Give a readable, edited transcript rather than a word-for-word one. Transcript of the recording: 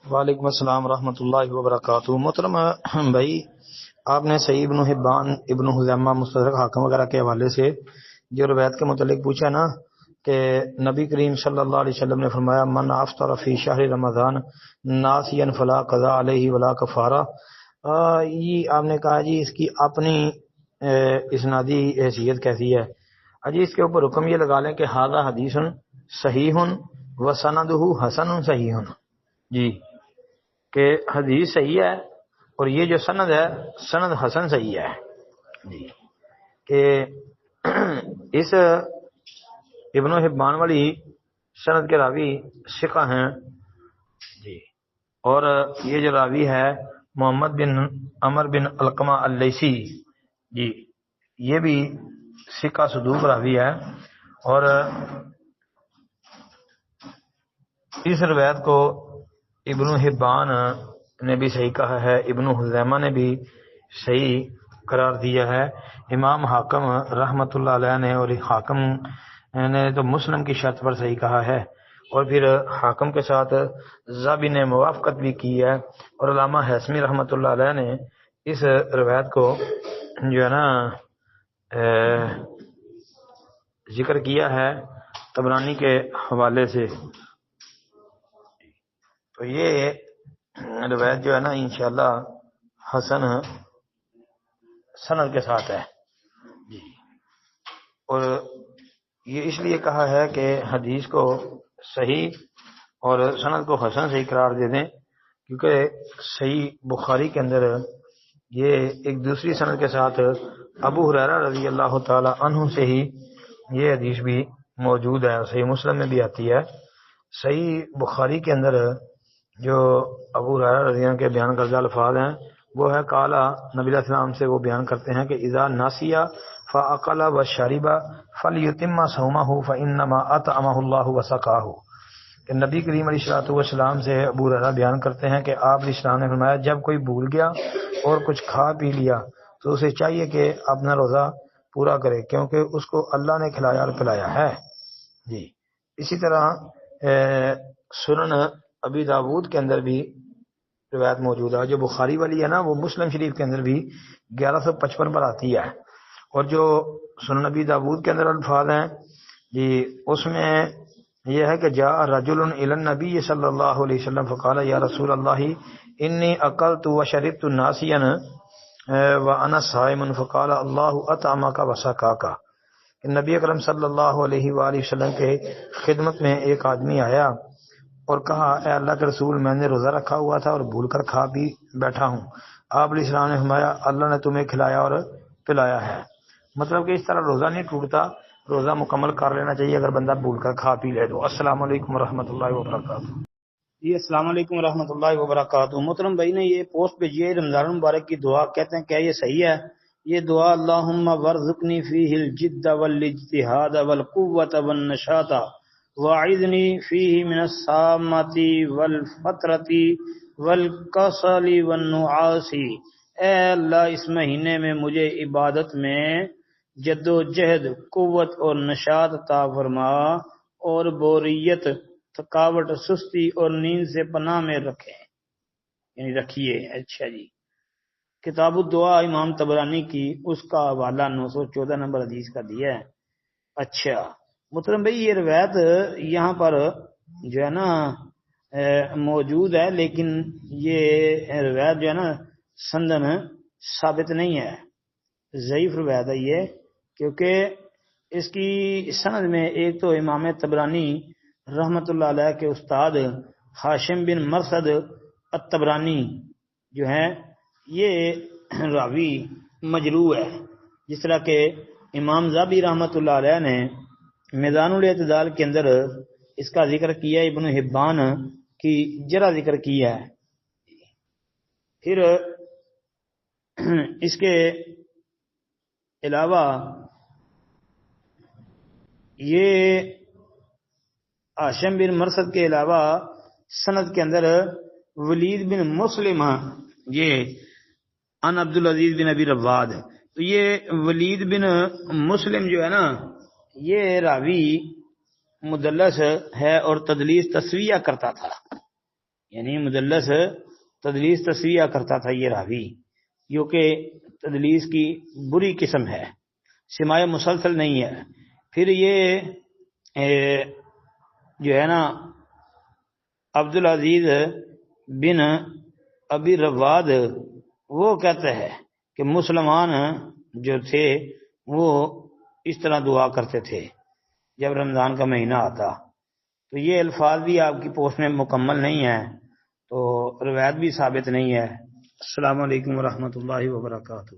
وعلیکم السلام ورحمۃ اللہ وبرکاتہ۔ محترم بھائی، آپ نے صحیح ابن حبان، ابن خزیمہ، مستدرک حاکم وغیرہ کے حوالے سے جو روایت کے متعلق پوچھا نا کہ نبی کریم صلی اللہ علیہ وسلم نے فرمایا من افطر فی شہر رمضان ناسیا فلا قضاء علیہ ولا کفارہ۔ یہ آپ نے کہا جی اس کی اپنی اسنادی حیثیت کیسی ہے؟ اجی اس کے اوپر حکم یہ لگا لیں کہ ھذا حدیث صحیح و سندہ حسن صحیح جی، کہ حدیث صحیح ہے اور یہ جو سند ہے سند حسن صحیح ہے جی، کہ اس ابن حبان والی سند کے راوی ثقہ ہیں جی، اور یہ جو راوی ہے محمد بن عمر بن علقمہ اللیثی جی، یہ بھی ثقہ صدوق راوی ہے، اور اس روایت کو ابن حبان نے بھی صحیح کہا ہے، ابن خزیمہ نے بھی صحیح قرار دیا ہے، امام حاکم رحمۃ اللہ علیہ نے، اور حاکم نے تو مسلم کی شرط پر صحیح کہا ہے، اور پھر حاکم کے ساتھ زابی نے موافقت بھی کی ہے، اور علامہ حسمی رحمۃ اللہ علیہ نے اس روایت کو جو ہے نا ذکر کیا ہے طبرانی کے حوالے سے۔ تو یہ روایت جو ہے نا انشاءاللہ حسن سند کے ساتھ ہے جی، اور یہ اس لیے کہا ہے کہ حدیث کو صحیح اور سند کو حسن صحیح قرار دے دیں، کیونکہ صحیح بخاری کے اندر یہ ایک دوسری سند کے ساتھ ابو ہریرہ رضی اللہ تعالی عنہ سے ہی یہ حدیث بھی موجود ہے، صحیح مسلم میں بھی آتی ہے۔ صحیح بخاری کے اندر جو ابو ہریرہ رضی اللہ عنہ کے بیان کردہ الفاظ ہیں وہ ہے قالا، نبی علیہ السلام سے وہ بیان کرتے ہیں کہ اذا ناسیا فاکل وشرب فلیتم صومہ فانما اطعمہ اللہ وسقاہ، کہ نبی کریم علیہ الصلوۃ والسلام سے ابو ہریرہ بیان کرتے ہیں کہ آپ علیہ السلام نے فرمایا جب کوئی بھول گیا اور کچھ کھا پی لیا تو اسے چاہیے کہ اپنا روزہ پورا کرے، کیونکہ اس کو اللہ نے کھلایا اور پلایا ہے جی۔ اسی طرح سنن ابی داود کے اندر بھی روایت موجود ہے، جو بخاری والی ہے نا وہ مسلم شریف کے اندر بھی 1155 پر آتی ہے، اور جو سنن ابی داود کے اندر الفاظ ہیں جی اس میں یہ ہے کہ جاء رجل الی النبی صلی اللہ علیہ وسلم فقال یا رسول اللہ انی اکلت وشربت ناسیا وانا صائم فقال اللہ اطعمک وسقاک، کہ نبی اکرم صلی اللہ علیہ وآلہ وسلم کے خدمت میں ایک آدمی آیا اور کہا اے اللہ کے رسول میں نے روزہ رکھا ہوا تھا اور بھول کر کھا بھی بیٹھا ہوں، آپ علیہ السلام نے فرمایا اللہ نے تمہیں کھلایا اور پلایا ہے، مطلب کہ اس طرح روزہ نہیں ٹوٹتا، روزہ مکمل کر لینا چاہیے اگر بندہ بھول کر کھا پی لے تو۔ السلام علیکم ورحمۃ اللہ وبرکاتہ۔ جی السلام علیکم ورحمۃ اللہ وبرکاتہ۔ محترم بھائی نے یہ پوسٹ بھیجی ہے رمضان المبارک کی دعا، کہتے ہیں کیا یہ صحیح ہے؟ یہ دعا اللہم ورزقنی فیہ الجد والاجتہاد والقوۃ والنشاط واعذنی فیہ من السامۃ والفترۃ والکسل والنعاس، اے اللہ اس مہینے میں مجھے عبادت میں جد و جہد، قوت اور نشاط عطا فرما، اور بوریت، تھکاوٹ، سستی اور نیند سے پناہ میں رکھیں، یعنی رکھیے۔ اچھا جی، کتاب الدعا امام طبرانی کی، اس کا حوالہ 914 نمبر حدیث کا دیا ہے۔ اچھا محترم بھائی، یہ روایت یہاں پر جو ہے نا موجود ہے، لیکن یہ روایت جو ہے نا سندن ثابت نہیں ہے، ضعیف روایت ہے یہ، کیونکہ اس کی سند میں ایک تو امام طبرانی رحمت اللہ علیہ کے استاد ہاشم بن مرثد الطبرانی جو ہیں یہ راوی مجروح ہے، جس طرح کہ امام زابی رحمت اللہ علیہ نے میدان الاعتدال کے اندر اس کا ذکر کیا، ابن حبان کی جرح ذکر کیا ہے۔ پھر اس کے علاوہ یہ ہاشم بن مرثد کے علاوہ سند کے اندر ولید بن مسلم یہ ان عبد العزیز بن ابی رواد، تو یہ ولید بن مسلم جو ہے نا یہ راوی مدلس ہے اور تدلیس تسویہ کرتا تھا، یعنی مدلس تدلیس تسویہ کرتا تھا یہ راوی، جو کہ تدلیس کی بری قسم ہے، سماع مسلسل نہیں ہے۔ پھر یہ جو ہے نا عبدالعزیز بن ابی رواد وہ کہتا ہے کہ مسلمان جو تھے وہ اس طرح دعا کرتے تھے جب رمضان کا مہینہ آتا۔ تو یہ الفاظ بھی آپ کی پوسٹ میں مکمل نہیں ہے، تو روایت بھی ثابت نہیں ہے۔ السلام علیکم ورحمۃ اللہ وبرکاتہ۔